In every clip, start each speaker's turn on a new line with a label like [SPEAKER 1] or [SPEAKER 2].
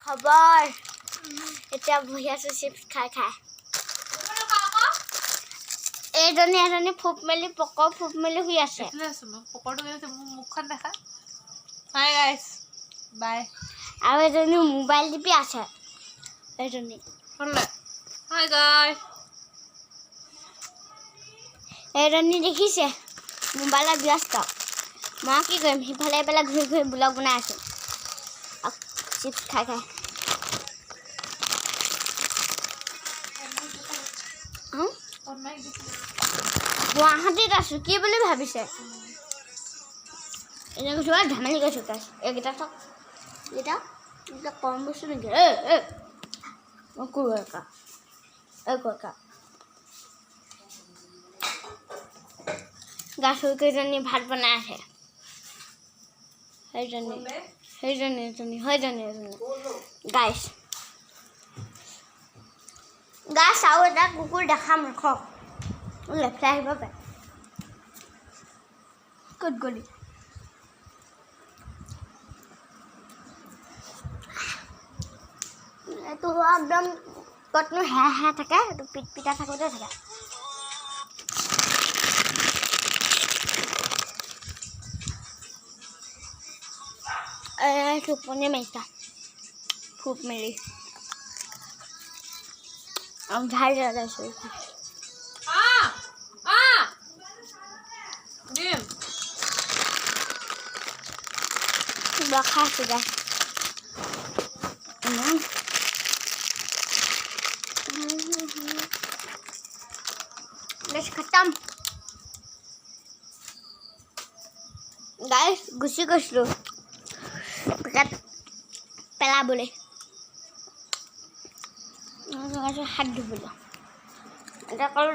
[SPEAKER 1] খবৰ এতিয়া বহি আছো চিপছ খাই খাই এজনী ফুপ মেলি শুই আছে
[SPEAKER 2] মুখখন দেখা হাই গাইস বাই
[SPEAKER 1] আৰু এজনী মোবাইল টিপি আছে এজনী
[SPEAKER 2] হাই গাইস
[SPEAKER 1] এজনী দেখিছে মোবাইলত ব্যস্ত মই কি কৰিম সিফালে পেলাই ঘূৰি ঘূৰি ব্লগ বনাই আছো চিপছ খাই খাই গুৱাহাটীত আছো কি বুলি ভাবিছে এনে কৈছো ধেমালি কৈছো এইকেইটা চাওক এইকেইটা কম বস্তু নেকি গাছৰ কেইজনী ভাত বনাই আছে সেইজনী গাইছ আৰু এটা কুকুৰ দেখাম ৰখক লেফ্টে আহিব পাৰে ক'ত গলি এইটো একদম ক'তনো হে থাকে এইটো পিটা থাকোঁতে থাকে টোপনি মাৰিছা ফুপ মেলি ঝাই জ্বলাইছো কিবা খাইছো গাই খতম গাইছ গুচি গৈছিলো পেলাবলৈ হাত ধুবলৈ এটা অকল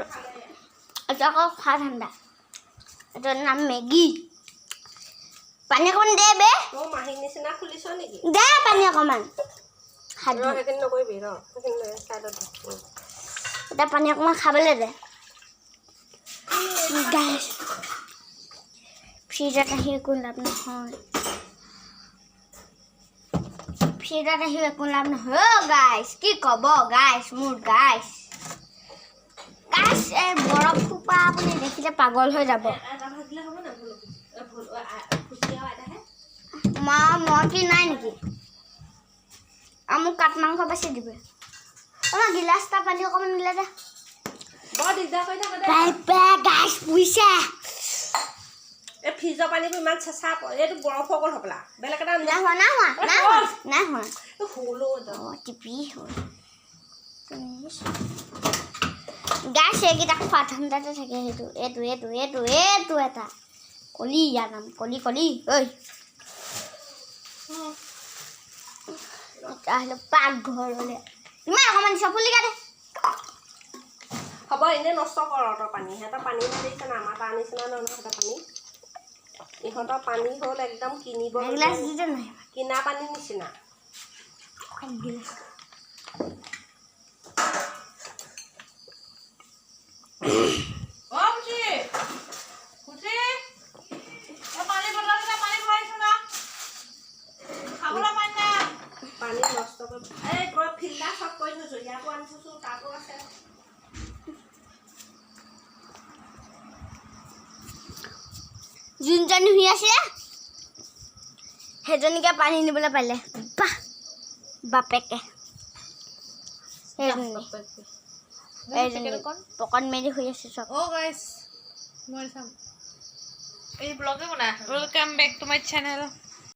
[SPEAKER 1] খোৱা ঠাণ্ডা এটাৰ নাম মেগী পানী অকণমান দে বে
[SPEAKER 2] মাহী নিচিনা খুলিছ নেকি
[SPEAKER 1] দে পানী অকণমান হাত
[SPEAKER 2] সেইখিনি নকৰিবি
[SPEAKER 1] এটা পানী অকণমান খাবলৈ দে গাইছ ফ্ৰিজত আহি একো লাভ নহয় গাইছ কি ক'ব গাইছ মোৰ গাইছ এই বৰফ খোপা আপুনি দেখিলে পাগল হৈ যাব মতি নাই নেকি মোক কাঠ মাংস বেছি দিবে গিলাচ এটা পানী অকণমান দিলে দে
[SPEAKER 2] বৰ দিগদাৰ কৰি
[SPEAKER 1] গাইছ পুইছে
[SPEAKER 2] এই ফ্ৰিজৰ পানীবোৰ ইমান চেঁচা এইটো বৰফ হৈ গ'ল হ'বলা বেলেগ এটা
[SPEAKER 1] নাই হোৱা টিপি গাইছ এইকেইটা খোৱা ঠাণ্ডাতে থাকে এইটো এটা কলি ইয়াৰ নাম কলি ঐ আহিলে পাকঘৰলৈ ইমান অকণমান চপুলি কাটে
[SPEAKER 2] হ'ব এনেই নষ্ট কৰ তই পানী সিহঁতৰ পানী দিছে না আমাৰ তাৰ নিচিনা নহয় সিহঁতৰ পানী ইহঁতৰ পানী হ'ল একদম কিনিব কিনা পানী নিচিনা পানী নষ্ট কৰি ফিল্টাৰ চব কৰি থৈছো ইয়াতো আনি থৈছো তাতো আছে
[SPEAKER 1] যোনজনী শুই আছিলে সেইজনীকে পানী নিবলৈ পাৰিলে বাপেকে পকন মেলি শুই আছে চব
[SPEAKER 2] গাইছ মই চাম এই ব্লগে বনাই welcome back to my channel